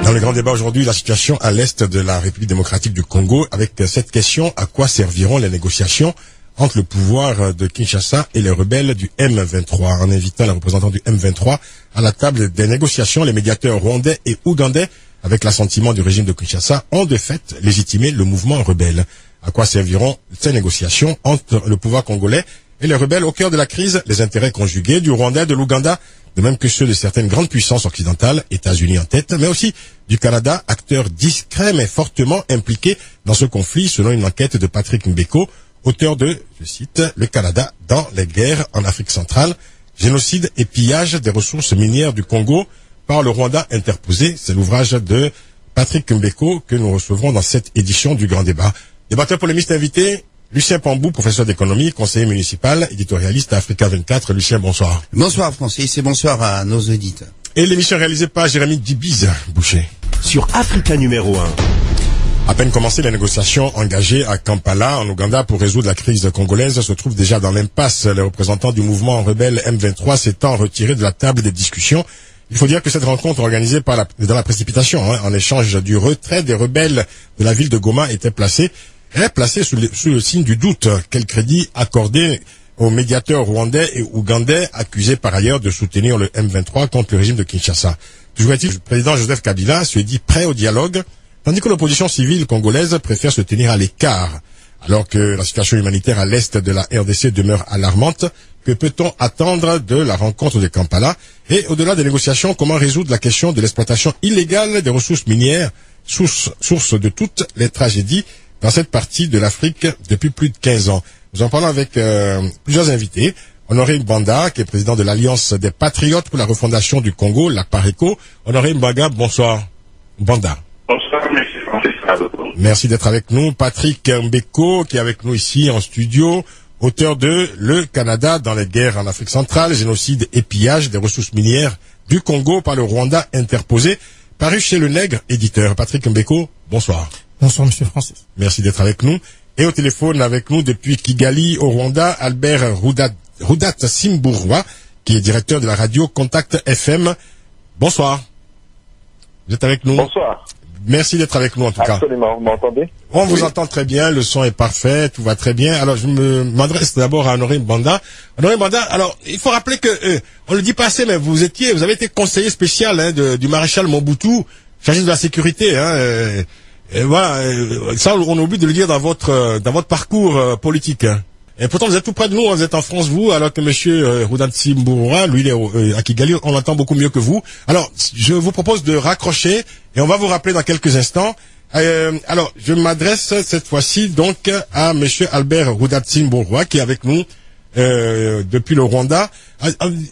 Dans le grand débat aujourd'hui, la situation à l'est de la République démocratique du Congo, avec cette question: à quoi serviront les négociations entre le pouvoir de Kinshasa et les rebelles du M23? En invitant les représentants du M23 à la table des négociations, les médiateurs rwandais et ougandais, avec l'assentiment du régime de Kinshasa, ont de fait légitimé le mouvement rebelle. À quoi serviront ces négociations entre le pouvoir congolais et les rebelles au cœur de la crise? Les intérêts conjugués du Rwanda et de l'Ouganda, de même que ceux de certaines grandes puissances occidentales, États-Unis en tête, mais aussi du Canada, acteur discret mais fortement impliqué dans ce conflit, selon une enquête de Patrick Mbeko, auteur de, je cite, « Le Canada dans les guerres en Afrique centrale, génocide et pillage des ressources minières du Congo par le Rwanda interposé ». C'est l'ouvrage de Patrick Mbeko que nous recevrons dans cette édition du Grand Débat. Débatteur polémiste invité, Lucien Pambou, professeur d'économie, conseiller municipal, éditorialiste à Africa 24. Lucien, bonsoir. Bonsoir Francis et bonsoir à nos auditeurs. Et l'émission réalisée par Jérémy Dibiz Boucher. Sur Africa numéro 1. À peine commencé, les négociations engagées à Kampala, en Ouganda, pour résoudre la crise congolaise se trouvent déjà dans l'impasse. Les représentants du mouvement rebelle M23 s'étant retirés de la table des discussions. Il faut dire que cette rencontre organisée dans la précipitation, en échange du retrait des rebelles de la ville de Goma, était placée sous le signe du doute. Quel crédit accorder aux médiateurs rwandais et ougandais, accusés par ailleurs de soutenir le M23 contre le régime de Kinshasa? Toujours est-il, le président Joseph Kabila se dit prêt au dialogue, tandis que l'opposition civile congolaise préfère se tenir à l'écart. Alors que la situation humanitaire à l'est de la RDC demeure alarmante, que peut-on attendre de la rencontre de Kampala? Et au-delà des négociations, comment résoudre la question de l'exploitation illégale des ressources minières, source de toutes les tragédies dans cette partie de l'Afrique depuis plus de 15 ans? Nous en parlons avec plusieurs invités. Honoré Mbanda, qui est président de l'Alliance des Patriotes pour la refondation du Congo, la PARECO. Honoré Mbanda, bonsoir. Mbanda. Bonsoir, merci. Merci d'être avec nous. Patrick Mbeko, qui est avec nous ici en studio, auteur de Le Canada dans les guerres en Afrique centrale, génocide et pillage des ressources minières du Congo par le Rwanda interposé, paru chez Le Nègre, éditeur. Patrick Mbeko, bonsoir. Bonsoir, monsieur Francis. Merci d'être avec nous. Et au téléphone avec nous depuis Kigali, au Rwanda, Albert Rudat Simburwa, qui est directeur de la radio Contact FM. Bonsoir. Vous êtes avec nous? Bonsoir. Merci d'être avec nous en tout cas. Absolument, vous m'entendez? On vous entend très bien, le son est parfait, tout va très bien. Alors je m'adresse d'abord à Honoré Mbanda. Honoré Mbanda, alors il faut rappeler que, on le dit pas assez, mais vous avez été conseiller spécial du maréchal Mobutu, chargé de la sécurité. Et voilà, ça on oublie de le dire dans votre parcours politique. Et pourtant vous êtes tout près de nous, vous êtes en France vous, alors que monsieur Rudat Simburwa, lui il est à Kigali, on l'entend beaucoup mieux que vous. Alors je vous propose de raccrocher et on va vous rappeler dans quelques instants. Alors je m'adresse cette fois-ci donc à monsieur Albert Rudat Simburwa qui est avec nous depuis le Rwanda.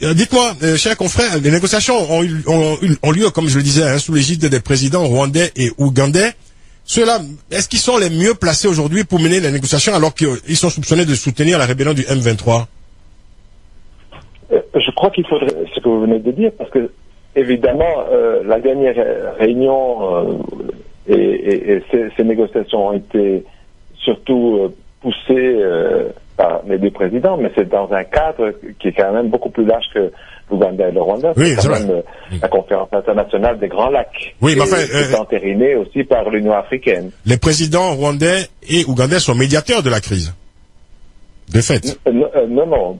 Dites-moi, chers confrères, les négociations ont lieu, comme je le disais, sous l'égide des présidents rwandais et ougandais. Ceux-là, est-ce qu'ils sont les mieux placés aujourd'hui pour mener les négociations alors qu'ils sont soupçonnés de soutenir la rébellion du M23? Je crois qu'il faudrait ce que vous venez de dire, parce que évidemment la dernière réunion et ces négociations ont été surtout poussées par les deux présidents, mais c'est dans un cadre qui est quand même beaucoup plus large que l'Ouganda et le Rwanda. Oui, c'est quand même la conférence internationale des Grands Lacs. Oui, mais enfin, c'est entériné aussi par l'Union africaine. Les présidents rwandais et ougandais sont médiateurs de la crise. De fait. Non.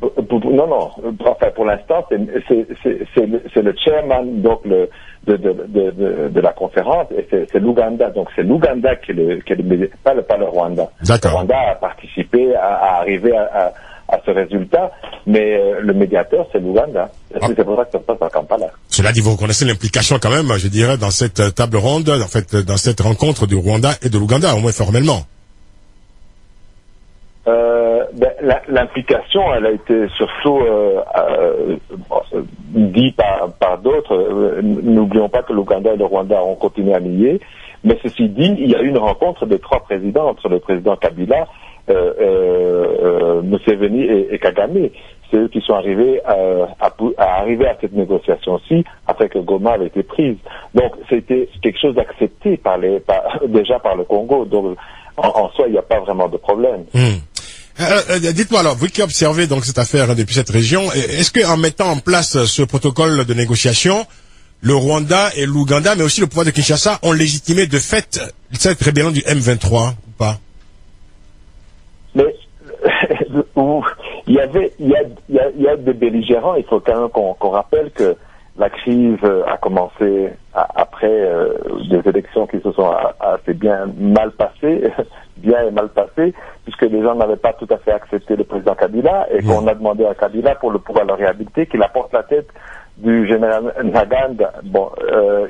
Enfin, pour l'instant, c'est le chairman donc de la conférence et c'est l'Ouganda. Donc c'est l'Ouganda qui est le pas le Rwanda. D'accord. Le Rwanda a participé à arriver à ce résultat, mais le médiateur c'est l'Ouganda. C'est pour ça que ça se passe à Kampala. Cela dit, vous reconnaissez l'implication quand même, je dirais, dans cette table ronde, en fait, dans cette rencontre du Rwanda et de l'Ouganda, au moins formellement. L'implication, elle a été surtout dit par d'autres. N'oublions pas que l'Ouganda et le Rwanda ont continué à nier. Mais ceci dit, il y a eu une rencontre des trois présidents entre le président Kabila, Museveni et Kagame. C'est eux qui sont arrivés à arriver à cette négociation-ci après que Goma avait été prise. Donc c'était quelque chose d'accepté déjà par le Congo. Donc en soi, il n'y a pas vraiment de problème. Dites-moi alors, vous qui observez donc cette affaire depuis cette région, est-ce que en mettant en place ce protocole de négociation, le Rwanda et l'Ouganda, mais aussi le pouvoir de Kinshasa, ont légitimé de fait cette rébellion du M23, ou pas? Mais il y a des belligérants. Il faut quand même qu'on rappelle que la crise a commencé après des élections qui se sont assez mal passées, puisque les gens n'avaient pas tout à fait accepté le président Kabila et qu'on a demandé à Kabila pour le pouvoir le réhabiliter, qu'il apporte la tête du général Ntaganda. Bon,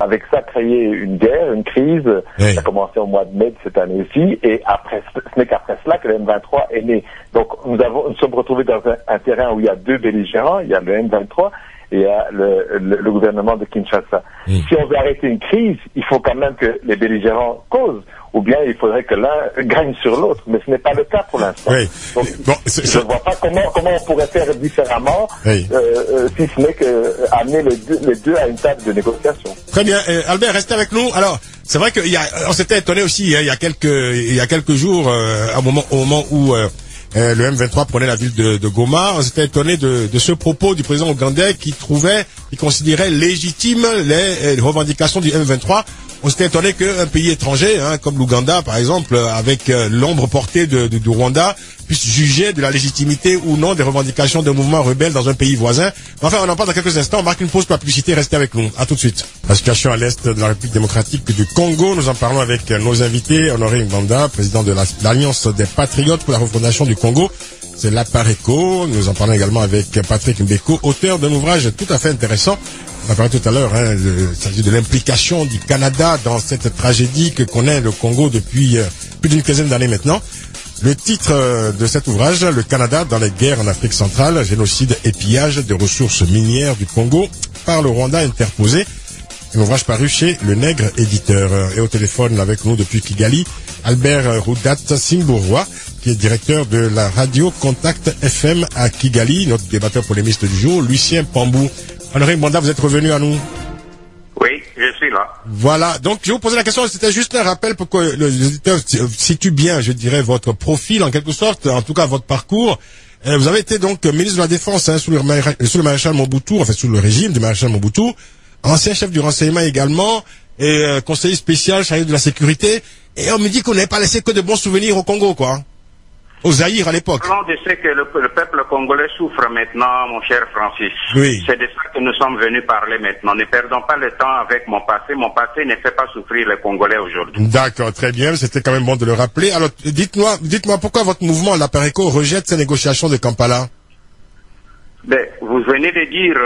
avec ça, créer une guerre, une crise. Oui. Ça a commencé au mois de mai de cette année-ci, et après, ce n'est qu'après cela que le M23 est né. Donc, nous sommes retrouvés dans un terrain où il y a deux belligérants, il y a le M23 et il y a le gouvernement de Kinshasa. Si on veut arrêter une crise, il faut quand même que les belligérants causent, ou bien il faudrait que l'un gagne sur l'autre, mais ce n'est pas le cas pour l'instant. Oui. Donc, Bon, je ne vois pas comment on pourrait faire différemment, Oui. si ce n'est que amener les deux à une table de négociation. Très bien. Albert, restez avec nous. Alors, c'est vrai on s'était étonné aussi, hein, il y a quelques jours, au moment où le M23 prenait la ville de Goma, on s'était étonné de ce propos du président ougandais qui considérait légitimes les revendications du M23. On s'était étonné qu'un pays étranger, hein, comme l'Ouganda par exemple, avec l'ombre portée du Rwanda, puisse juger de la légitimité ou non des revendications d'un mouvement rebelle dans un pays voisin. Enfin, on en parle dans quelques instants. On marque une pause pour la publicité. Restez avec nous. À tout de suite. La situation à l'est de la République démocratique du Congo. Nous en parlons avec nos invités. Honoré Nganda, président de l'Alliance des Patriotes pour la refondation du Congo. C'est l'APARECO. Nous en parlons également avec Patrick Mbeko, auteur d'un ouvrage tout à fait intéressant. On a parlé tout à l'heure, hein, il s'agit de l'implication du Canada dans cette tragédie que connaît le Congo depuis plus d'une quinzaine d'années maintenant. Le titre de cet ouvrage, Le Canada dans les guerres en Afrique centrale, génocide et pillage des ressources minières du Congo par le Rwanda interposé. Un ouvrage paru chez Le Nègre éditeur. Et au téléphone avec nous depuis Kigali, Albert Roudat Simbourwa, qui est directeur de la radio Contact FM à Kigali, notre débatteur polémiste du jour, Lucien Pambou. Honoré Nganda, vous êtes revenu à nous. Oui, je suis là. Voilà, donc je vous posais la question, c'était juste un rappel pour que les auditeurs situent bien, je dirais, votre profil en quelque sorte, en tout cas votre parcours. Vous avez été donc ministre de la Défense sous le maréchal Mobutu, enfin sous le régime du maréchal Mobutu, ancien chef du renseignement également, et conseiller spécial chargé de la sécurité. Et on me dit qu'on n'avait pas laissé que de bons souvenirs au Congo, quoi. Au Zaïre à l'époque. Je sais que le peuple congolais souffre maintenant, mon cher Francis. Oui. C'est de ça que nous sommes venus parler maintenant. Ne perdons pas le temps avec mon passé. Mon passé ne fait pas souffrir les Congolais aujourd'hui. D'accord, très bien. C'était quand même bon de le rappeler. Alors, dites-moi pourquoi votre mouvement, l'APARECO, rejette ces négociations de Kampala? Ben, vous venez de dire,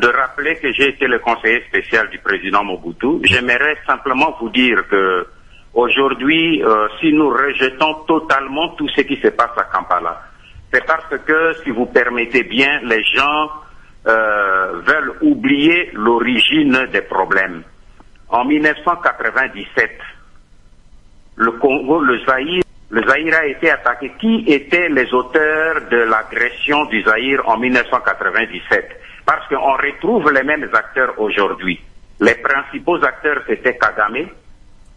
de rappeler que j'ai été le conseiller spécial du président Mobutu. J'aimerais simplement vous dire que aujourd'hui, si nous rejetons totalement tout ce qui se passe à Kampala, c'est parce que, si vous permettez bien, les gens veulent oublier l'origine des problèmes. En 1997, le Congo, le Zaïre a été attaqué. Qui étaient les auteurs de l'agression du Zaïre en 1997? Parce qu'on retrouve les mêmes acteurs aujourd'hui. Les principaux acteurs, c'était Kagame,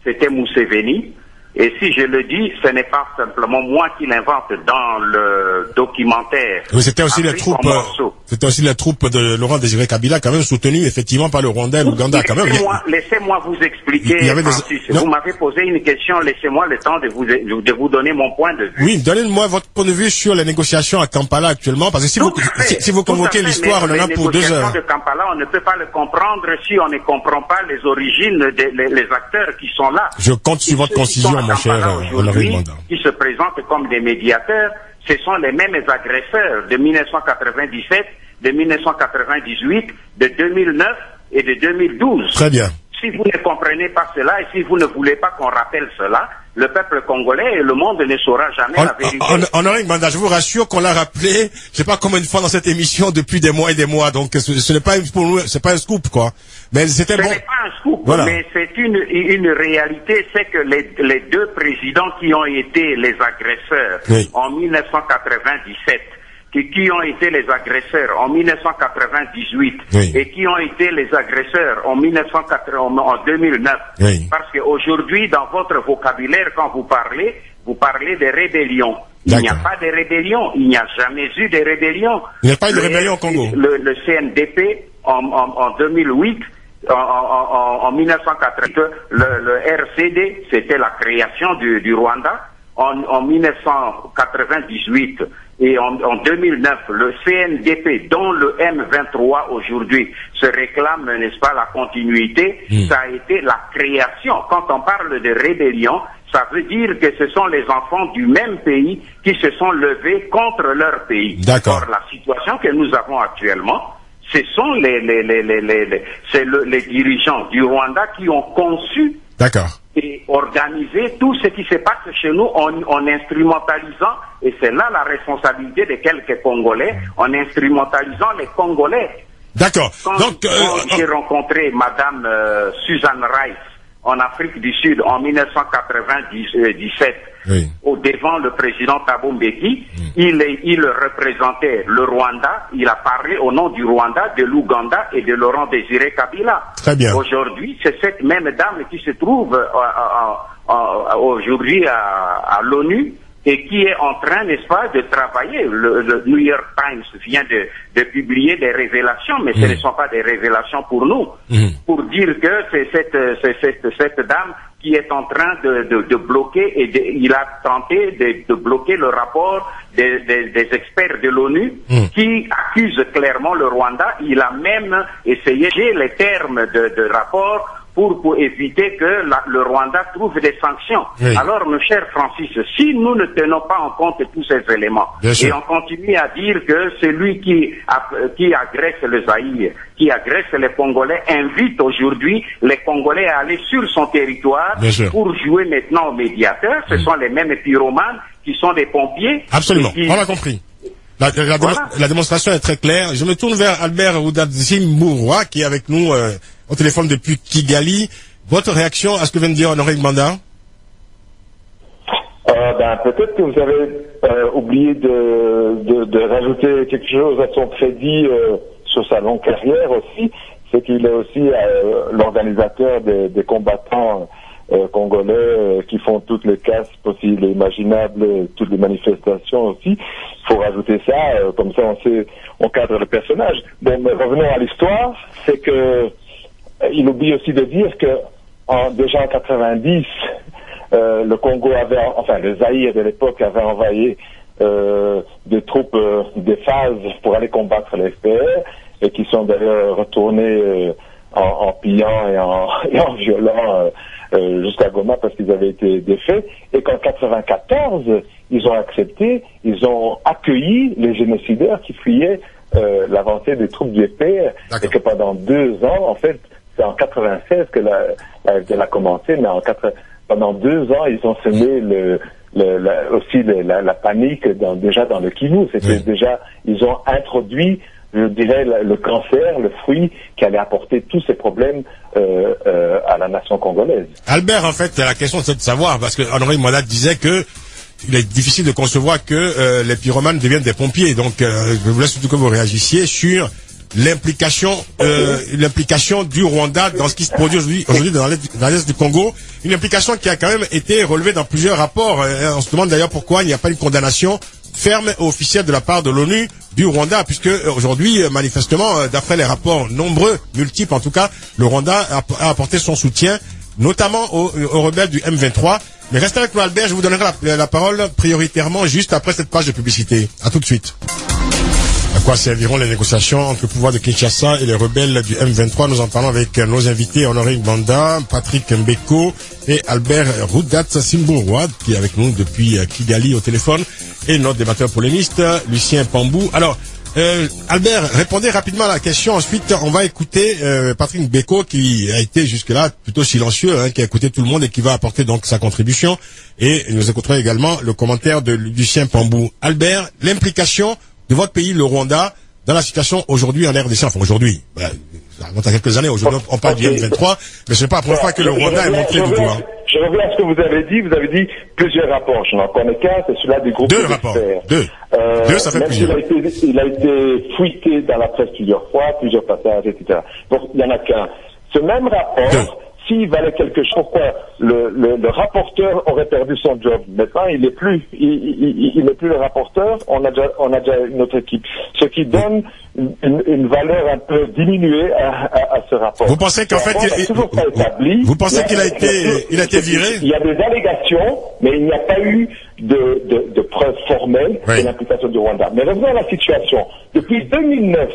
c'était Museveni, et si je le dis, ce n'est pas simplement moi qui l'invente dans le documentaire. Oui, c'était aussi les troupes de Laurent Désiré Kabila, quand même soutenues effectivement par le Rwanda et l'Ouganda, quand même. Laissez-moi vous expliquer, Francis. Vous m'avez posé une question, laissez-moi le temps de vous donner mon point de vue. Oui, donnez-moi votre point de vue sur les négociations à Kampala actuellement, parce que si vous convoquez l'histoire, on en a pour 2 heures. Les négociations de Kampala, on ne peut pas le comprendre si on ne comprend pas les origines les acteurs qui sont là. Je compte sur votre concision, mon cher Honoré Nganda. Qui se présentent comme des médiateurs, ce sont les mêmes agresseurs de 1997, de 1998, de 2009 et de 2012. Très bien. Si vous ne comprenez pas cela et si vous ne voulez pas qu'on rappelle cela, le peuple congolais et le monde ne saura jamais la vérité. Honoré Nganda, je vous rassure qu'on l'a rappelé, je sais pas combien de fois dans cette émission depuis des mois et des mois, donc ce n'est pas pour nous, c'est pas un scoop, quoi. Mais c'était bon. Ce n'est pas un scoop, voilà. Mais c'est une réalité, c'est que les deux présidents qui ont été les agresseurs en 1997, qui ont été les agresseurs en 1998 et qui ont été les agresseurs en 2009. Parce qu'aujourd'hui, dans votre vocabulaire, quand vous parlez de rébellion. Il n'y a pas de rébellion, il n'y a jamais eu de rébellion. Il n'y a pas eu de rébellion au Congo. Le CNDP, en 2008, en 1980, le RCD, c'était la création du Rwanda. En 1998 et en 2009, le CNDP, dont le M23 aujourd'hui se réclame, n'est-ce pas, la continuité, ça a été la création. Quand on parle de rébellion, ça veut dire que ce sont les enfants du même pays qui se sont levés contre leur pays. D'accord. Or, la situation que nous avons actuellement, ce sont les dirigeants du Rwanda qui ont conçu et organisé tout ce qui se passe chez nous en instrumentalisant, et c'est là la responsabilité de quelques Congolais, en instrumentalisant les Congolais. D'accord. Donc, j'ai rencontré Madame Suzanne Rice en Afrique du Sud en 1997, devant le président Thabo Mbeki, il représentait le Rwanda, il a parlé au nom du Rwanda, de l'Ouganda et de Laurent Désiré Kabila. Très bien. Aujourd'hui, c'est cette même dame qui se trouve aujourd'hui à l'ONU et qui est en train, n'est-ce pas, de travailler. Le New York Times vient de publier des révélations, mais ce ne sont pas des révélations pour nous, pour dire que c'est cette dame qui est en train de bloquer, et il a tenté de bloquer le rapport des experts de l'ONU qui accusent clairement le Rwanda. Il a même essayé les termes de rapport pour éviter que le Rwanda trouve des sanctions. Alors, mon cher Francis, si nous ne tenons pas en compte tous ces éléments, et on continue à dire que celui qui agresse le Zaïre, qui agresse les Congolais, invite aujourd'hui les Congolais à aller sur son territoire pour jouer maintenant au médiateur, ce sont les mêmes pyromanes qui sont des pompiers. Absolument, on a compris. La démonstration est très claire. Je me tourne vers Albert Rudatsimburwa qui est avec nous au téléphone depuis Kigali. Votre réaction à ce que vient de dire Honoré Nganda? Peut-être que vous avez oublié de rajouter quelque chose à son crédit sur sa longue carrière aussi. C'est qu'il est aussi l'organisateur des combattants congolais qui font toutes les casses possibles et imaginables, toutes les manifestations aussi. Il faut rajouter ça, comme ça on cadre le personnage. Bon, mais revenons à l'histoire, c'est que il oublie aussi de dire que déjà en 90, le Congo le Zaïre de l'époque avait envoyé des troupes des phases pour aller combattre les FPR, et qui sont d'ailleurs retournés en pillant et en violant jusqu'à Goma parce qu'ils avaient été défaits, et qu'en 94, ils ont accepté, ils ont accueilli les génocidaires qui fuyaient l'avancée des troupes du FPR, et que pendant 2 ans, en fait, c'est en 96 que la FDL a commencé, mais pendant 2 ans, ils ont semé aussi la panique déjà dans le Kivu. C'était déjà, ils ont introduit, je dirais, le cancer, le fruit qui allait apporter tous ces problèmes à la nation congolaise. Albert, en fait, la question c'est de savoir, parce que Honoré Nganda disait que il est difficile de concevoir que les pyromanes deviennent des pompiers. Donc, je voulais surtout que vous réagissiez sur l'implication du Rwanda dans ce qui se produit aujourd'hui dans l'est du Congo, une implication qui a quand même été relevée dans plusieurs rapports. On se demande d'ailleurs pourquoi il n'y a pas une condamnation ferme et officielle de la part de l'ONU du Rwanda, puisque aujourd'hui, manifestement, d'après les rapports nombreux, multiples en tout cas, le Rwanda a apporté son soutien, notamment aux rebelles du M23. Mais restez avec nous, Albert, je vous donnerai la parole prioritairement juste après cette page de publicité. À tout de suite. À quoi serviront les négociations entre le pouvoir de Kinshasa et les rebelles du M23? Nous en parlons avec nos invités Honoré Nganda, Patrick Mbeko et Albert Rudatsimburwa, qui est avec nous depuis Kigali au téléphone, et notre débatteur polémiste, Lucien Pambou. Alors, Albert, répondez rapidement à la question. Ensuite, on va écouter Patrick Mbeko, qui a été jusque-là plutôt silencieux, qui a écouté tout le monde et qui va apporter donc sa contribution. Et nous écouterons également le commentaire de Lucien Pambou. Albert, l'implication de votre pays, le Rwanda, dans la situation aujourd'hui en RDC, enfin aujourd'hui, ça remonte à quelques années, aujourd'hui on parle du M23, mais ce n'est pas la première fois que le Rwanda est montré du doigt. Je reviens à ce que vous avez dit plusieurs rapports, je n'en connais qu'un, c'est celui-là du groupe d'experts. Deux, ça fait plusieurs. Il a été fouillé dans la presse plusieurs fois, plusieurs passages, etc. Donc il n'y en a qu'un. Ce même rapport s'il valait quelque chose, pourquoi le rapporteur aurait perdu son job? Maintenant, il est plus le rapporteur. On a déjà une autre équipe, ce qui donne une valeur un peu diminuée à ce rapport. Vous pensez qu'en fait, vous pensez qu'il a été viré? Il y a des allégations, mais il n'y a pas eu de preuves formelles de l'implication du Rwanda. Mais revenons à la situation. Depuis 2009,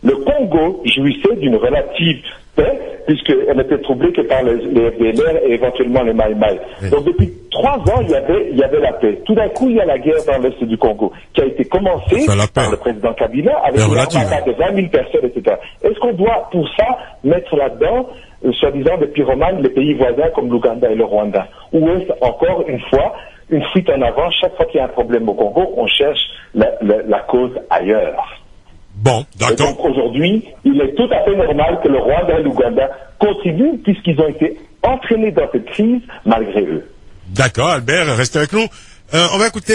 le Congo jouissait d'une relative paix, puisqu'elle n'était troublée que par les FDLR et éventuellement les Maï-Maï. Donc depuis 3 ans, il y avait la paix. Tout d'un coup, il y a la guerre dans l'est du Congo, qui a été commencée par le président Kabila, avec une armada de 20 000 personnes, etc. Est-ce qu'on doit, pour ça, mettre là-dedans, soi-disant, des pyromanes, les pays voisins comme l'Ouganda et le Rwanda? Ou est-ce, encore une fois, une fuite en avant? Chaque fois qu'il y a un problème au Congo, on cherche la cause ailleurs. Bon, d'accord. Donc aujourd'hui, il est tout à fait normal que le Rwanda et l'Ouganda contribuent puisqu'ils ont été entraînés dans cette crise malgré eux. D'accord, Albert, restez avec nous. On va écouter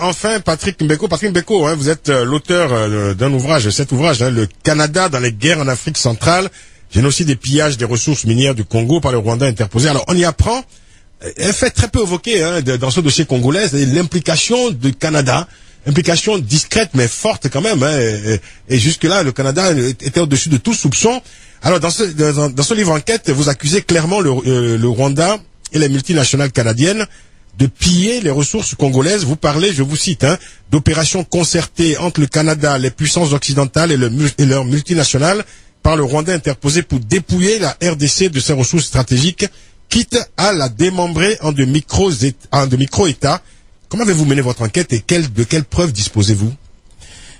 enfin Patrick Mbeko. Patrick Mbeko, vous êtes l'auteur d'un ouvrage, cet ouvrage, Le Canada dans les guerres en Afrique centrale, génocide et pillage des ressources minières du Congo par le Rwanda interposé. Alors on y apprend un fait très peu évoqué dans ce dossier congolais, l'implication du Canada. Implication discrète mais forte quand même, et jusque-là le Canada était au-dessus de tout soupçon. Alors dans ce livre enquête, vous accusez clairement le Rwanda et les multinationales canadiennes de piller les ressources congolaises. Vous parlez, je vous cite, d'opérations concertées entre le Canada, les puissances occidentales et leurs multinationales par le Rwanda interposé pour dépouiller la RDC de ses ressources stratégiques, quitte à la démembrer en de micro-États. Comment avez-vous mené votre enquête et de quelles preuves disposez-vous?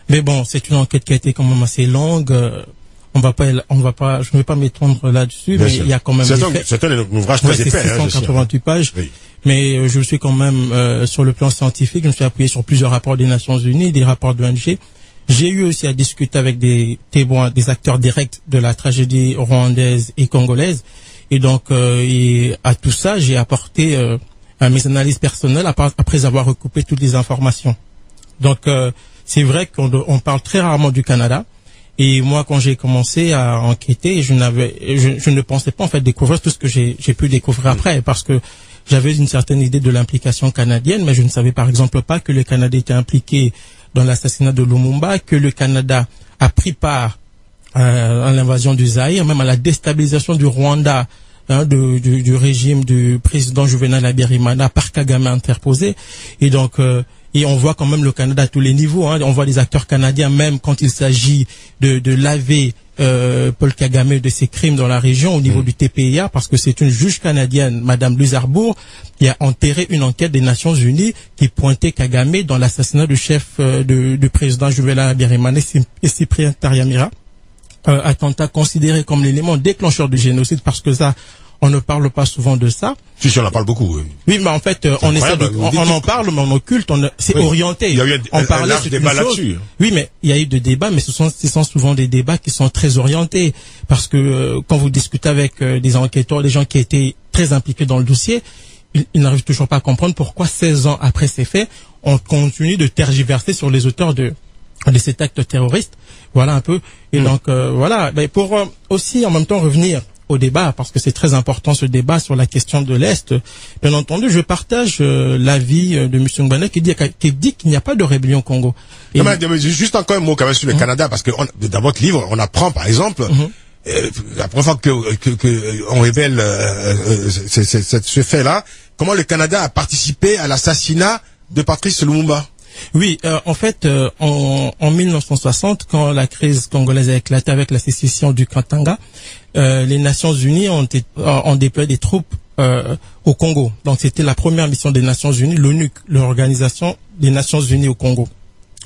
Mais bon, c'est une enquête qui a été quand même assez longue. Je ne vais pas m'étendre là-dessus, mais il y a quand même c'est un ouvrage très épais. 688 pages. Oui. Mais je suis quand même sur le plan scientifique, je me suis appuyé sur plusieurs rapports des Nations Unies, des rapports de l'ONG. J'ai eu aussi à discuter avec des témoins, des acteurs directs de la tragédie rwandaise et congolaise. Et donc, à tout ça, j'ai apporté mes analyses personnelles après avoir recoupé toutes les informations. Donc, c'est vrai qu'on parle très rarement du Canada. Et moi, quand j'ai commencé à enquêter, je ne pensais pas en fait découvrir tout ce que j'ai pu découvrir après, parce que j'avais une certaine idée de l'implication canadienne, mais je ne savais par exemple pas que le Canada était impliqué dans l'assassinat de Lumumba, que le Canada a pris part à l'invasion du Zaïre, même à la déstabilisation du Rwanda, du régime du président Juvenal Habyarimana par Kagame interposé. Et donc, et on voit quand même le Canada à tous les niveaux. On voit les acteurs canadiens, même quand il s'agit de laver Paul Kagame de ses crimes dans la région au niveau du TPIA, parce que c'est une juge canadienne, Madame Luzarbourg, qui a enterré une enquête des Nations Unies qui pointait Kagame dans l'assassinat du chef du président Juvenal Habyarimana et Cyprien Taryamira. Attentat considéré comme l'élément déclencheur du génocide, parce que ça, on ne parle pas souvent de ça. Si, on en parle beaucoup. Oui, mais en fait, on en parle, mais on occulte, c'est orienté. Il y a eu un large débat là-dessus. Oui, mais il y a eu des débats, mais ce sont souvent des débats qui sont très orientés, parce que quand vous discutez avec des enquêteurs, des gens qui étaient très impliqués dans le dossier, ils n'arrivent toujours pas à comprendre pourquoi 16 ans après ces faits, on continue de tergiverser sur les auteurs de cet acte terroriste. Voilà un peu. Et donc, voilà. Mais pour aussi, en même temps, revenir au débat, parce que c'est très important ce débat sur la question de l'Est. Bien entendu, je partage l'avis de M. Ngbane qui dit qu'il n'y a pas de rébellion au Congo. Et non, mais juste encore un mot quand même sur le Canada, parce que dans votre livre, on apprend par exemple, la première fois que on révèle ce fait-là, comment le Canada a participé à l'assassinat de Patrice Lumumba. Oui, en fait, en 1960, quand la crise congolaise a éclaté avec la sécession du Katanga, les Nations Unies ont déployé des troupes au Congo. Donc, c'était la première mission des Nations Unies, l'ONU, l'Organisation des Nations Unies au Congo.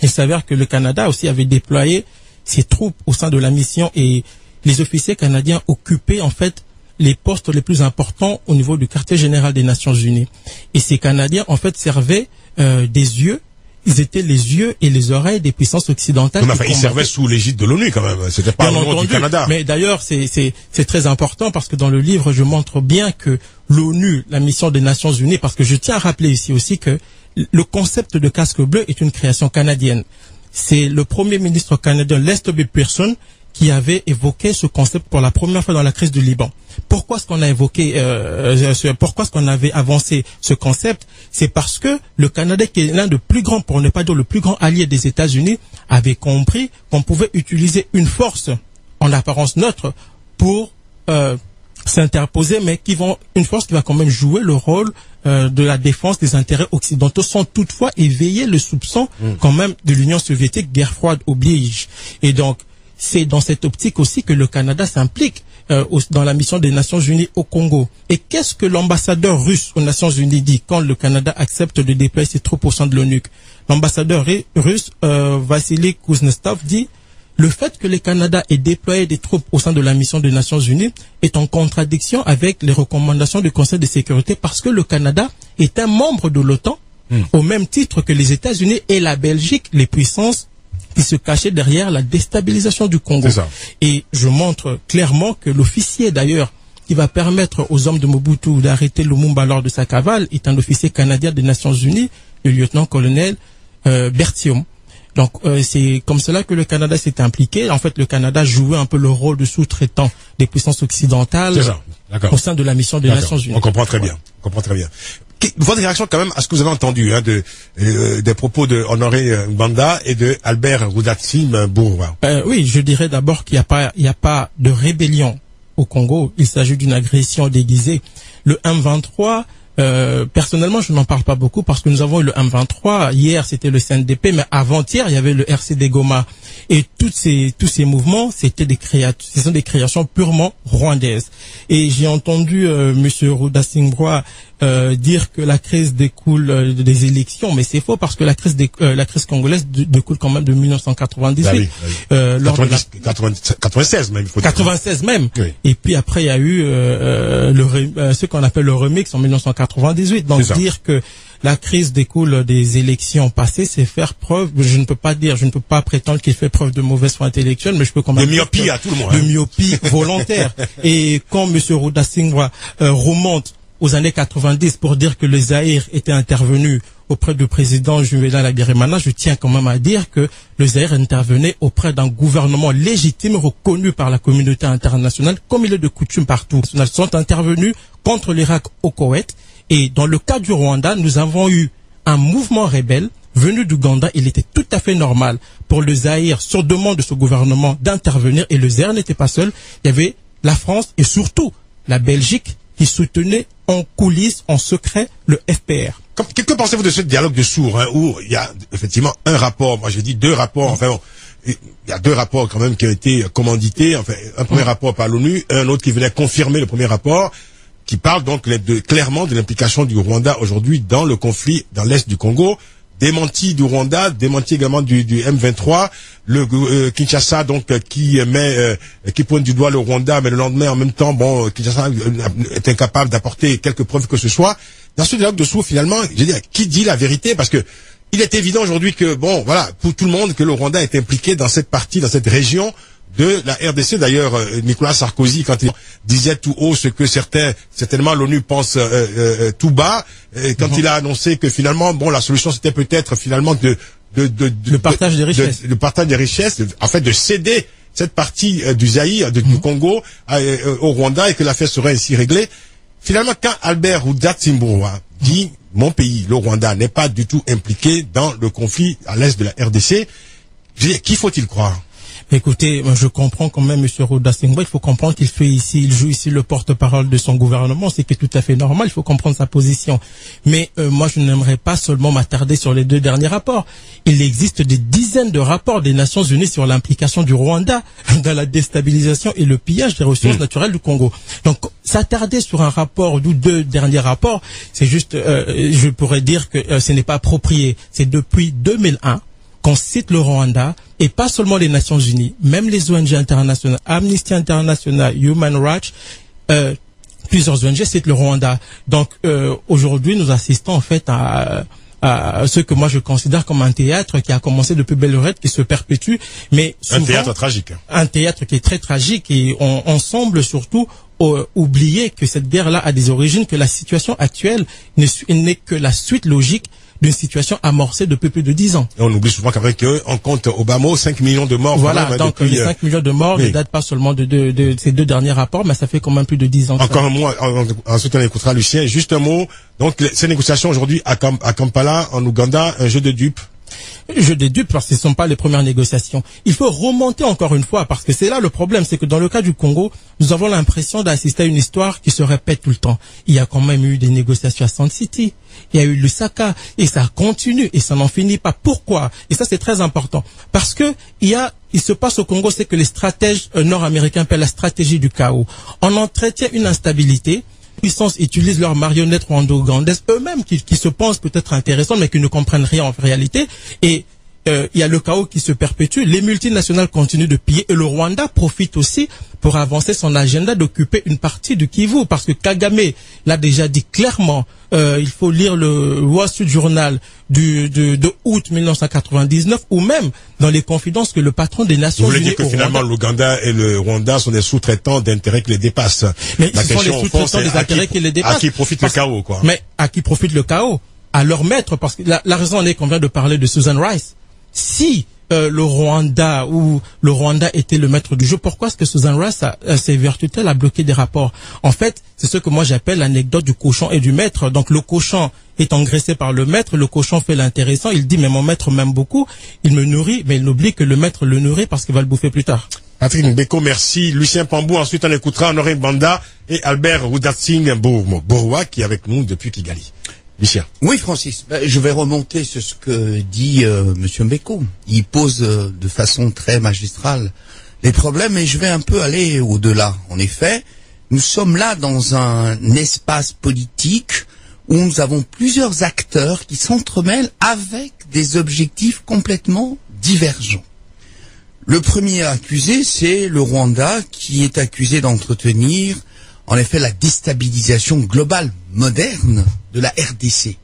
Il s'avère que le Canada aussi avait déployé ses troupes au sein de la mission, et les officiers canadiens occupaient en fait les postes les plus importants au niveau du quartier général des Nations Unies. Et ces Canadiens en fait servaient des yeux. Ils étaient les yeux et les oreilles des puissances occidentales. Non, mais ils servaient sous l'égide de l'ONU quand même. C'était pas au nom du Canada. Mais d'ailleurs, c'est très important, parce que dans le livre, je montre bien que l'ONU, la mission des Nations Unies, parce que je tiens à rappeler ici aussi que le concept de casque bleu est une création canadienne. C'est le premier ministre canadien, Lester B. Pearson, qui avait évoqué ce concept pour la première fois dans la crise du Liban. Pourquoi est-ce qu'on a évoqué, pourquoi est-ce qu'on avait avancé ce concept? C'est parce que le Canada, qui est l'un des plus grands, pour ne pas dire le plus grand allié des États-Unis, avait compris qu'on pouvait utiliser une force en apparence neutre pour s'interposer, mais une force qui va quand même jouer le rôle de la défense des intérêts occidentaux, sans toutefois éveiller le soupçon quand même de l'Union soviétique, guerre froide oblige. Et donc, c'est dans cette optique aussi que le Canada s'implique dans la mission des Nations Unies au Congo. Et qu'est-ce que l'ambassadeur russe aux Nations Unies dit quand le Canada accepte de déployer ses troupes au sein de l'ONU? L'ambassadeur russe, Vassili Kuznetsov, dit: le fait que le Canada ait déployé des troupes au sein de la mission des Nations Unies est en contradiction avec les recommandations du Conseil de sécurité, parce que le Canada est un membre de l'OTAN, au même titre que les États-Unis et la Belgique, les puissances qui se cachaient derrière la déstabilisation du Congo. Et je montre clairement que l'officier, d'ailleurs, qui va permettre aux hommes de Mobutu d'arrêter Lumumba lors de sa cavale, est un officier canadien des Nations Unies, le lieutenant-colonel Berthiaume. Donc c'est comme cela que le Canada s'est impliqué. En fait, le Canada jouait un peu le rôle de sous-traitant des puissances occidentales au sein de la mission des Nations Unies. On comprend très bien. On comprend très bien. Votre réaction quand même à ce que vous avez entendu des propos de Honoré Banda et de Albert Rudatsimburwa. Oui, je dirais d'abord qu'il n'y a pas de rébellion au Congo. Il s'agit d'une agression déguisée. Le M23, personnellement, je n'en parle pas beaucoup parce que nous avons eu le M23. Hier, c'était le CNDP, mais avant-hier, il y avait le RCD Goma. Et tous ces mouvements, ce sont des créations purement rwandaises. Et j'ai entendu Monsieur Rudatsimburwa dire que la crise découle des élections, mais c'est faux parce que la crise congolaise découle quand même de 1998. Lors 96 même, il faut dire. 96 même. Oui. Et puis après, il y a eu ce qu'on appelle le remix en 1998. Donc dire que la crise découle des élections passées, c'est faire preuve, je ne peux pas prétendre qu'il fait preuve de mauvaise foi intellectuelle, mais je peux quand même... De myopie à tout le monde. De myopie volontaire. Et quand M. Rudatsimburwa remonte aux années 90 pour dire que le Zaïre était intervenu auprès du président Juvenal Habyarimana, je tiens quand même à dire que le Zaïre intervenait auprès d'un gouvernement légitime reconnu par la communauté internationale, comme il est de coutume partout. Ils sont intervenus contre l'Irak au Koweït. Et dans le cas du Rwanda, nous avons eu un mouvement rebelle venu d'Ouganda. Il était tout à fait normal pour le Zaïre, sur demande de ce gouvernement, d'intervenir. Et le Zaïre n'était pas seul. Il y avait la France et surtout la Belgique qui soutenait en coulisses, en secret, le FPR. Que pensez-vous de ce dialogue de sourds, où il y a effectivement un rapport, moi j'ai dit deux rapports, enfin bon, il y a deux rapports quand même qui ont été commandités, enfin un premier rapport par l'ONU, un autre qui venait confirmer le premier rapport, qui parle donc clairement de l'implication du Rwanda aujourd'hui dans le conflit dans l'est du Congo, démenti du Rwanda, démenti également du M23, le Kinshasa donc qui pointe du doigt le Rwanda, mais le lendemain en même temps, bon, Kinshasa est incapable d'apporter quelques preuves que ce soit. Dans ce dialogue de sourds, finalement, je veux dire, qui dit la vérité? Parce que il est évident aujourd'hui que, bon, voilà, pour tout le monde, que le Rwanda est impliqué dans cette partie, dans cette région de la RDC. D'ailleurs, Nicolas Sarkozy, quand il disait tout haut ce que certainement l'ONU pense tout bas, quand il a annoncé que finalement, bon, la solution c'était peut-être finalement le partage des richesses. Le partage des richesses, en fait, de céder cette partie du Zaïre, du Congo, au Rwanda, et que l'affaire serait ainsi réglée. Finalement, quand Albert Rudatsimburwa dit « Mon pays, le Rwanda, n'est pas du tout impliqué dans le conflit à l'est de la RDC », je veux dire, qui faut-il croire? Écoutez, je comprends quand même M. Rudatsimburwa, il faut comprendre il joue ici le porte-parole de son gouvernement, c'est qui est tout à fait normal, il faut comprendre sa position. Mais moi, je n'aimerais pas seulement m'attarder sur les deux derniers rapports. Il existe des dizaines de rapports des Nations Unies sur l'implication du Rwanda dans la déstabilisation et le pillage des ressources naturelles du Congo. Donc, s'attarder sur un rapport ou deux derniers rapports, c'est juste, je pourrais dire que ce n'est pas approprié. C'est depuis 2001 qu'on cite le Rwanda, et pas seulement les Nations Unies, même les ONG internationales, Amnesty International, Human Rights, plusieurs ONG citent le Rwanda. Donc aujourd'hui, nous assistons en fait à ce que moi je considère comme un théâtre qui a commencé depuis belle lurette, qui se perpétue, mais souvent, un théâtre tragique. Un théâtre qui est très tragique, et on semble surtout oublier que cette guerre-là a des origines, que la situation actuelle n'est que la suite logique d'une situation amorcée depuis plus de 10 ans. Et on oublie souvent qu'après on compte au bas mot 5 millions de morts. Voilà, même, donc depuis, les 5 millions de morts oui. ne datent pas seulement de ces 2 derniers rapports, mais ça fait quand même plus de 10 ans. Encore un mot, ensuite on écoutera Lucien. Juste un mot. Donc ces négociations aujourd'hui à Kampala, en Ouganda, un jeu de dupes. Je dédupe parce que ce ne sont pas les premières négociations. Il faut remonter encore une fois parce que c'est là le problème, c'est que dans le cas du Congo, nous avons l'impression d'assister à une histoire qui se répète tout le temps. Il y a quand même eu des négociations à Sand City, il y a eu Lusaka et ça continue et ça n'en finit pas. Pourquoi? Et ça c'est très important parce que il se passe au Congo, c'est que les stratèges nord-américains appellent la stratégie du chaos. On entretient une instabilité. Puissance utilisent leurs marionnettes rwando-ougandaises eux-mêmes qui se pensent peut-être intéressantes mais qui ne comprennent rien en réalité et il y a le chaos qui se perpétue, les multinationales continuent de piller et le Rwanda profite aussi pour avancer son agenda d'occuper une partie du Kivu parce que Kagame l'a déjà dit clairement, il faut lire le Wall Street Journal de août 1999 ou même dans les confidences que le patron des Nations Unies. Vous voulez dire que finalement l'Ouganda et le Rwanda sont des sous-traitants d'intérêts qui les dépassent. Mais ce sont les sous-traitants des intérêts qui les dépassent. À qui profite le chaos, quoi. Mais à qui profite le chaos? À leur maître, parce que la raison est qu'on vient de parler de Susan Rice. Si le Rwanda était le maître du jeu, pourquoi est-ce que Susan Rice s'est vertu-t-elle à bloquer des rapports? En fait, c'est ce que moi j'appelle l'anecdote du cochon et du maître. Donc le cochon est engraissé par le maître, le cochon fait l'intéressant, il dit mais mon maître m'aime beaucoup, il me nourrit, mais il oublie que le maître le nourrit parce qu'il va le bouffer plus tard. Patrick Mbeko, merci. Lucien Pambou, ensuite on écoutera Honoré Banda et Albert Rudatsing Boroua qui est avec nous depuis Kigali. Lucien. Oui, Francis, je vais remonter sur ce que dit Monsieur Mbeko. Il pose de façon très magistrale les problèmes et je vais un peu aller au-delà. En effet, nous sommes là dans un espace politique où nous avons plusieurs acteurs qui s'entremêlent avec des objectifs complètement divergents. Le premier accusé, c'est le Rwanda qui est accusé d'entretenir en effet la déstabilisation globale moderne de la RDC.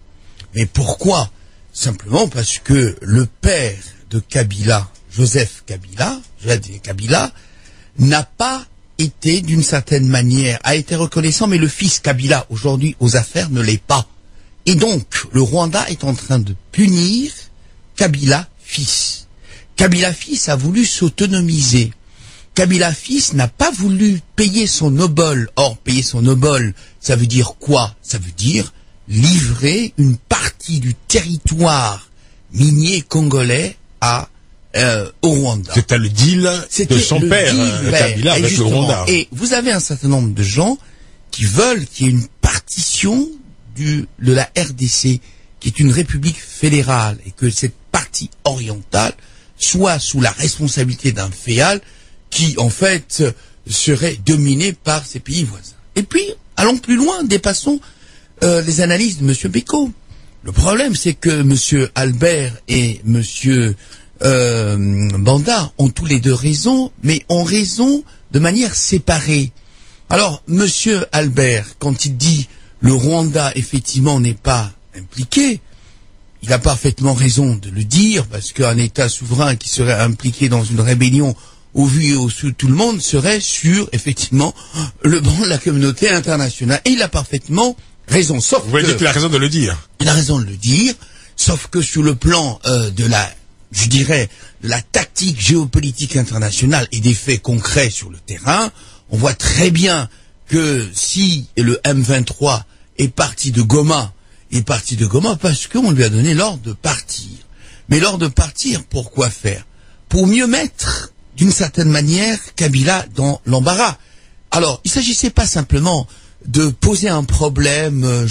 Mais pourquoi? Simplement parce que le père de Kabila, Joseph Kabila, n'a pas été d'une certaine manière, a été reconnaissant, mais le fils Kabila, aujourd'hui aux affaires, ne l'est pas. Et donc, le Rwanda est en train de punir Kabila fils. Kabila fils a voulu s'autonomiser. Kabila fils n'a pas voulu payer son obol. Or, payer son obol, ça veut dire quoi? Ça veut dire livrer une partie du territoire minier congolais au Rwanda. C'était le deal de son père, Kabila, avec le Rwanda. Et vous avez un certain nombre de gens qui veulent qu'il y ait une partition de la RDC, qui est une république fédérale, et que cette partie orientale soit sous la responsabilité d'un féal qui, en fait, serait dominé par ces pays voisins. Et puis, allons plus loin, dépassons les analyses de M. Beko. Le problème, c'est que M. Albert et M. Banda ont tous les deux raison, mais ont raison de manière séparée. Alors, M. Albert, quand il dit le Rwanda, effectivement, n'est pas impliqué, il a parfaitement raison de le dire, parce qu'un État souverain qui serait impliqué dans une rébellion au vu et au su de tout le monde serait sur, effectivement, le banc de la communauté internationale. Et il a parfaitement raison. Sauf vous voulez dire qu'il a raison de le dire? Il a raison de le dire, sauf que sur le plan de la tactique géopolitique internationale et des faits concrets sur le terrain, on voit très bien que si le M23 est parti de Goma parce qu'on lui a donné l'ordre de partir. Mais l'ordre de partir, pour quoi faire? Pour mieux mettre, d'une certaine manière, Kabila dans l'embarras. Alors, il s'agissait pas simplement de poser un problème,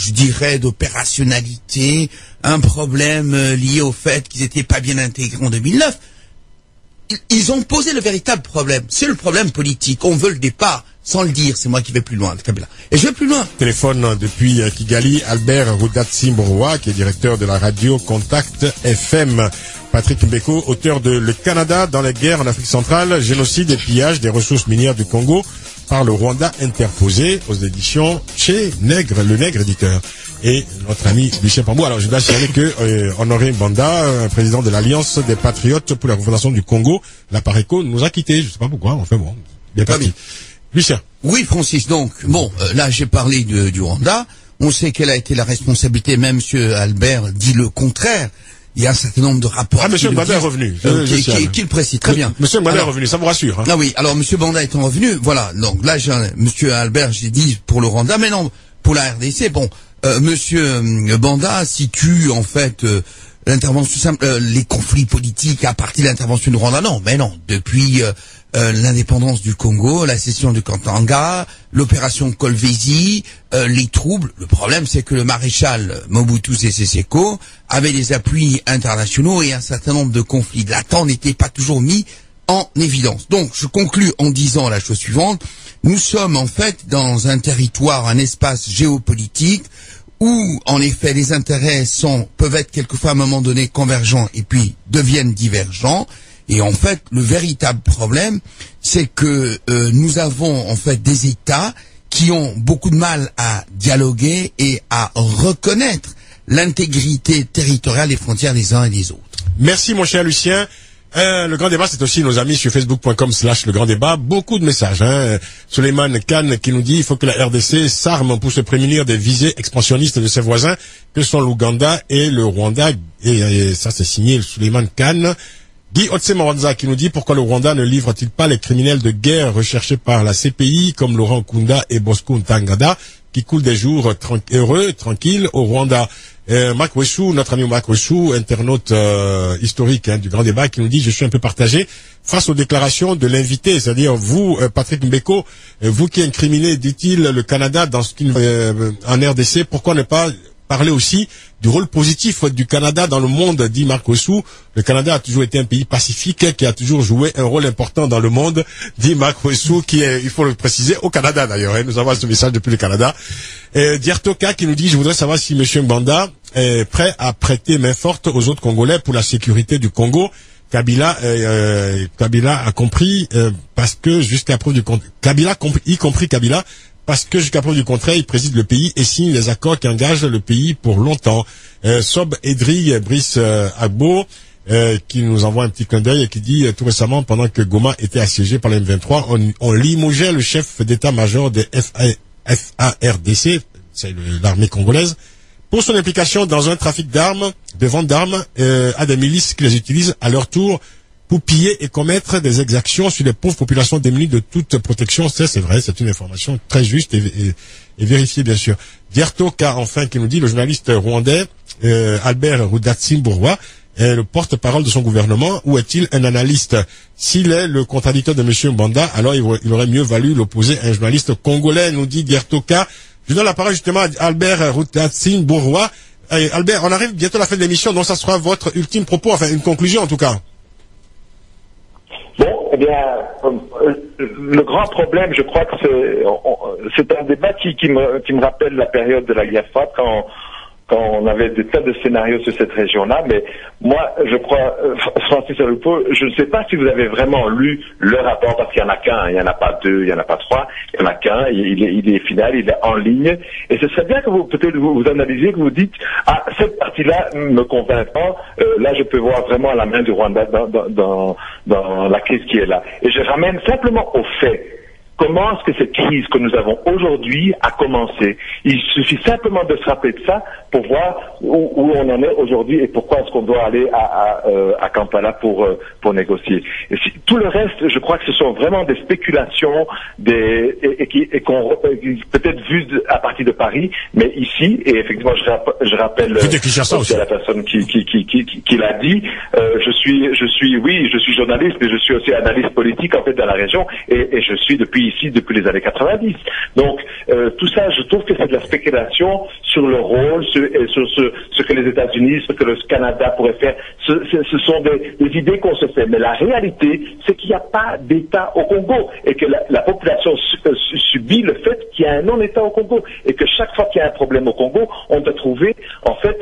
d'opérationnalité, un problème lié au fait qu'ils étaient pas bien intégrés en 2009. Ils ont posé le véritable problème. C'est le problème politique. On veut le départ, sans le dire. C'est moi qui vais plus loin, Kabila. Et je vais plus loin. Téléphone depuis Kigali, Albert Rudatsi Boroua, qui est directeur de la radio Contact FM. Patrick Mbeko, auteur de Le Canada dans les guerres en Afrique centrale, génocide et pillage des ressources minières du Congo par le Rwanda interposé, aux éditions chez Nègre, le Nègre éditeur. Et notre ami Lucien Pambou. Alors je dois signaler que Honoré Banda, président de l'Alliance des Patriotes pour la Refondation du Congo, la PARECO, nous a quittés. Je sais pas pourquoi, enfin bon, bien parti. Lucien. Oui, Francis, donc, bon, là j'ai parlé du Rwanda. On sait quelle a été la responsabilité, même Monsieur Albert dit le contraire. Il y a un certain nombre de rapports. Ah, Monsieur Banda est revenu. Qui le précise, très bien. Monsieur Banda est revenu, ça vous rassure, hein? Ah oui, alors Monsieur Banda étant revenu, voilà. Donc là, Monsieur Albert, j'ai dit pour le Rwanda, mais non, pour la RDC, bon, Monsieur Banda situe, en fait, l'intervention simple, les conflits politiques à partir de l'intervention du Rwanda. Non, mais non. Depuis l'indépendance du Congo, la cession du Katanga, l'opération Kolwezi, les troubles. Le problème, c'est que le maréchal Mobutu Sese Seko avait des appuis internationaux et un certain nombre de conflits latents n'étaient pas toujours mis en évidence. Donc, je conclus en disant la chose suivante. Nous sommes en fait dans un territoire, un espace géopolitique où, en effet, les intérêts peuvent être quelquefois à un moment donné convergents et puis deviennent divergents. Et en fait, le véritable problème, c'est que nous avons en fait des États qui ont beaucoup de mal à dialoguer et à reconnaître l'intégrité territoriale des frontières des uns et des autres. Merci mon cher Lucien. Le grand débat, c'est aussi nos amis sur facebook.com/le grand débat. Beaucoup de messages. Suleiman Khan qui nous dit il faut que la RDC s'arme pour se prémunir des visées expansionnistes de ses voisins que sont l'Ouganda et le Rwanda. Et ça, c'est signé Suleiman Khan. Guy Otse-Mawanza qui nous dit pourquoi le Rwanda ne livre-t-il pas les criminels de guerre recherchés par la CPI comme Laurent Kunda et Bosco Ntaganda qui coulent des jours heureux, tranquilles au Rwanda. Marc Wessou, notre ami Marc Wessou, internaute historique du grand débat, qui nous dit je suis un peu partagé face aux déclarations de l'invité, c'est-à-dire vous, Patrick Mbeko, vous qui incriminez, dit-il, le Canada dans ce qu'il en RDC, pourquoi ne pas parler aussi du rôle positif du Canada dans le monde, dit Marc Wessou. Le Canada a toujours été un pays pacifique qui a toujours joué un rôle important dans le monde, dit Marc Wessou, qui est, il faut le préciser, au Canada d'ailleurs. Nous avons ce message depuis le Canada. Diertoka qui nous dit je voudrais savoir si M. Mbanda est prêt à prêter main forte aux autres Congolais pour la sécurité du Congo. Kabila a compris parce que jusqu'à preuve du contraire, y compris Kabila, parce que jusqu'à preuve du contraire, il préside le pays et signe les accords qui engagent le pays pour longtemps. Sob Edri Brice Agbo, qui nous envoie un petit clin d'œil et qui dit tout récemment, pendant que Goma était assiégé par les M23, on limogeait le chef d'état-major des FARDC, c'est l'armée congolaise, pour son implication dans un trafic d'armes, de vente d'armes à des milices qui les utilisent à leur tour pour piller et commettre des exactions sur les pauvres populations démunies de toute protection. C'est vrai, c'est une information très juste et vérifiée, bien sûr. Dierto K, enfin, qui nous dit, le journaliste rwandais Albert Rudatsimburwa est le porte-parole de son gouvernement. Où est-il un analyste? S'il est le contradicteur de M. Mbanda, alors il aurait mieux valu l'opposer à un journaliste congolais, nous dit Dierto K. Je donne la parole justement à Albert Rudatsimburwa. Albert, on arrive bientôt à la fin de l'émission, donc ça sera votre ultime propos, enfin une conclusion en tout cas. Bon, eh bien, le grand problème, je crois que c'est un débat qui me rappelle la période de la guerre froide quand on avait des tas de scénarios sur cette région-là, mais moi, je crois, Francis Alupo, je ne sais pas si vous avez vraiment lu le rapport, parce qu'il n'y en a qu'un, il n'y en a pas deux, il n'y en a pas trois, il n'y en a qu'un, il est final, il est en ligne, et ce serait bien que peut-être vous analysiez, que vous dites, ah, cette partie-là me convainc pas, là je peux voir vraiment la main du Rwanda dans la crise qui est là. Et je ramène simplement au fait. Comment est-ce que cette crise que nous avons aujourd'hui a commencé? Il suffit simplement de se rappeler de ça pour voir où on en est aujourd'hui et pourquoi est-ce qu'on doit aller à Kampala pour négocier. Et tout le reste, je crois que ce sont vraiment des spéculations qu'on peut-être vues à partir de Paris, mais ici, et effectivement je rappelle aussi à la personne qui l'a dit, je suis journaliste, mais je suis aussi analyste politique en fait dans la région et je suis depuis les années 90. Donc tout ça, je trouve que c'est de la spéculation sur le rôle, sur ce que les États-Unis, ce que le Canada pourrait faire. Ce sont des idées qu'on se fait. Mais la réalité, c'est qu'il n'y a pas d'État au Congo et que la population subit le fait qu'il y a un non-État au Congo et que chaque fois qu'il y a un problème au Congo, on doit trouver en fait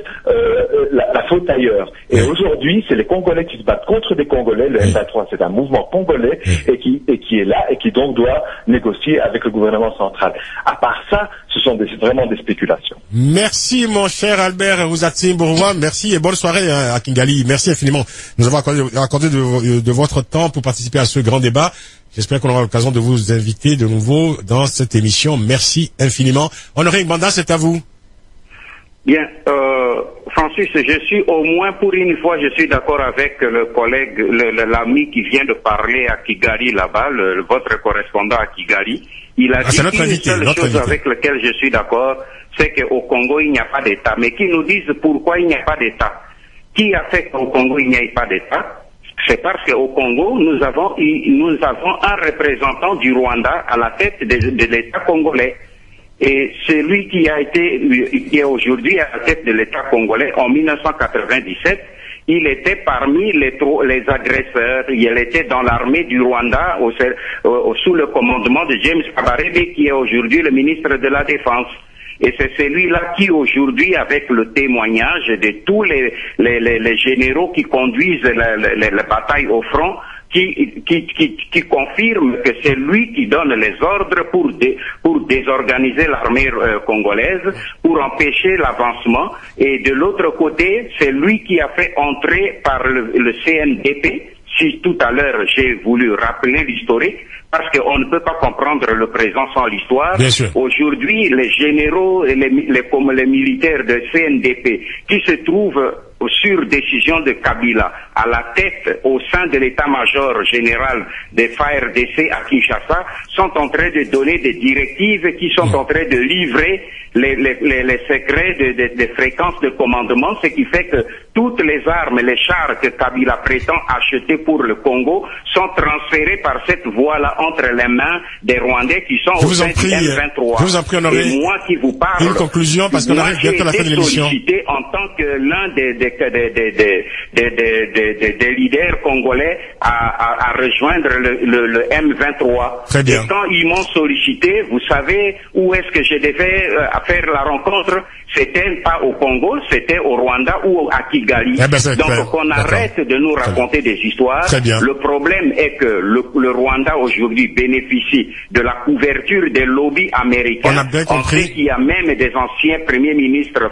la faute ailleurs. Et aujourd'hui, c'est les Congolais qui se battent contre des Congolais. Le M23, c'est un mouvement congolais et qui est là et qui donc doit négocier avec le gouvernement central. À part ça, ce sont vraiment des spéculations. Merci mon cher Albert Rudatsimburwa, merci et bonne soirée à Kigali. Merci infiniment. Nous avons accordé de votre temps pour participer à ce grand débat. J'espère qu'on aura l'occasion de vous inviter de nouveau dans cette émission. Merci infiniment. Honoré Mbanda, c'est à vous. Bien, Francis, je suis au moins pour une fois, je suis d'accord avec le collègue, l'ami qui vient de parler à Kigali là-bas, votre correspondant à Kigali. Il a dit une seule chose avec laquelle je suis d'accord, c'est qu'au Congo il n'y a pas d'État. Mais qui nous disent pourquoi il n'y a pas d'État? Qui a fait qu'au Congo il n'y ait pas d'État? C'est parce qu'au Congo nous avons un représentant du Rwanda à la tête de l'État congolais. Et celui qui est aujourd'hui à la tête de l'État congolais en 1997, il était parmi les agresseurs. Il était dans l'armée du Rwanda sous le commandement de James Kabarebe, qui est aujourd'hui le ministre de la Défense. Et c'est celui-là qui aujourd'hui, avec le témoignage de tous les généraux qui conduisent la bataille au front, qui confirme que c'est lui qui donne les ordres pour désorganiser l'armée congolaise, pour empêcher l'avancement. Et de l'autre côté, c'est lui qui a fait entrer par le CNDP. Si tout à l'heure j'ai voulu rappeler l'historique, parce qu'on ne peut pas comprendre le présent sans l'histoire. Aujourd'hui, les généraux et les militaires de CNDP qui se trouvent sur décision de Kabila à la tête au sein de l'état-major général des FARDC à Kinshasa sont en train de donner des directives qui sont en train de livrer les secrets des fréquences de commandement, ce qui fait que toutes les armes, les chars que Kabila prétend acheter pour le Congo sont transférés par cette voie-là entre les mains des Rwandais qui sont au sein du M23. Je vous en prie, Honoré. Et moi qui vous parle, une conclusion parce qu'on arrive bientôt à la fin de l'émission. En tant que l'un des leaders congolais à rejoindre le M23. Très bien. Et quand ils m'ont sollicité, vous savez où est-ce que je devais faire la rencontre? C'était pas au Congo, c'était au Rwanda ou à Kigali. Donc qu'on arrête de nous raconter des histoires. Le problème est que le Rwanda aujourd'hui bénéficie de la couverture des lobbies américains. On a bien compris. On sait qu'il y a même des anciens premiers ministres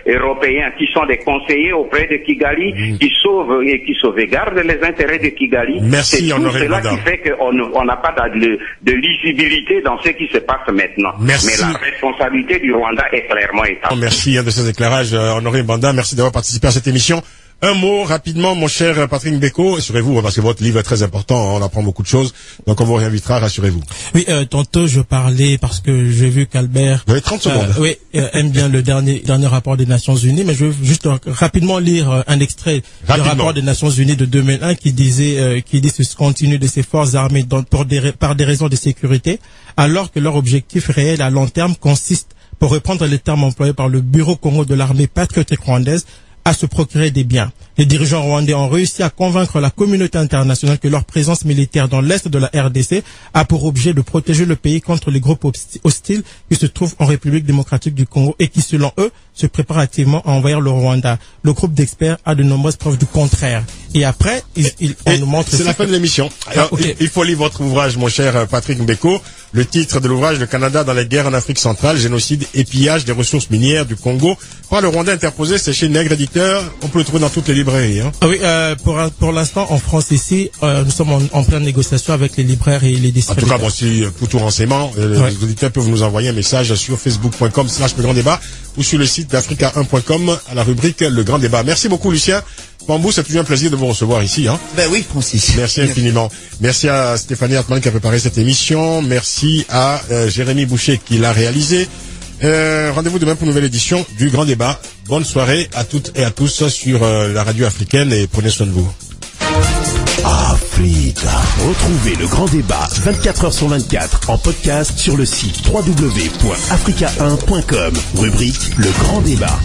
européens qui sont des conseillers auprès de Kigali, qui sauvent et qui sauvegardent les intérêts de Kigali. Merci, c'est tout cela madame. qui fait qu'on n'a pas de lisibilité dans ce qui se passe maintenant. Merci. Mais la responsabilité du Rwanda est clairement établie. Merci de ces éclairages, Honoré Banda. Merci d'avoir participé à cette émission. Un mot rapidement, mon cher Patrick Mbeko, assurez-vous, parce que votre livre est très important, on apprend beaucoup de choses, donc on vous réinvitera, rassurez-vous. Oui, tantôt je parlais parce que j'ai vu qu'Albert vous avez 30 secondes. Aime bien le dernier rapport des Nations Unies, mais je veux juste rapidement lire un extrait du rapport des Nations Unies de 2001 qui dit ce continu de ces forces armées par des raisons de sécurité, alors que leur objectif réel à long terme consiste, pour reprendre les termes employés par le Bureau Congo de l'armée patriotique rwandaise, à se procurer des biens. Les dirigeants rwandais ont réussi à convaincre la communauté internationale que leur présence militaire dans l'est de la RDC a pour objet de protéger le pays contre les groupes hostiles qui se trouvent en République démocratique du Congo et qui, selon eux, se préparent activement à envahir le Rwanda. Le groupe d'experts a de nombreuses preuves du contraire. Et après, on nous montre... C'est la fin de l'émission. Il faut lire votre ouvrage, mon cher Patrick Mbeko. Le titre de l'ouvrage, Le Canada dans les guerres en Afrique centrale, génocide et pillage des ressources minières du Congo. Par le Rwanda interposé, c'est chez Nègre Éditeur. On peut le trouver dans toutes les librairies. Hein. Ah oui, pour l'instant, en France ici, nous sommes en pleine négociation avec les libraires et les distributeurs. En tout cas, si pour tout renseignement, les auditeurs peuvent nous envoyer un message sur facebook.com/Le Grand Débat ou sur le site d'africa1.com à la rubrique Le Grand Débat. Merci beaucoup, Lucien. Bambou, c'est toujours un plaisir de vous recevoir ici. Hein. Ben oui, Francis. Merci infiniment. Merci à Stéphanie Hartmann qui a préparé cette émission. Merci à Jérémy Boucher qui l'a réalisé. Rendez-vous demain pour une nouvelle édition du Grand Débat. Bonne soirée à toutes et à tous sur la radio africaine et prenez soin de vous. Africa. Retrouvez le Grand Débat 24h sur 24 en podcast sur le site www.africa1.com. Rubrique Le Grand Débat.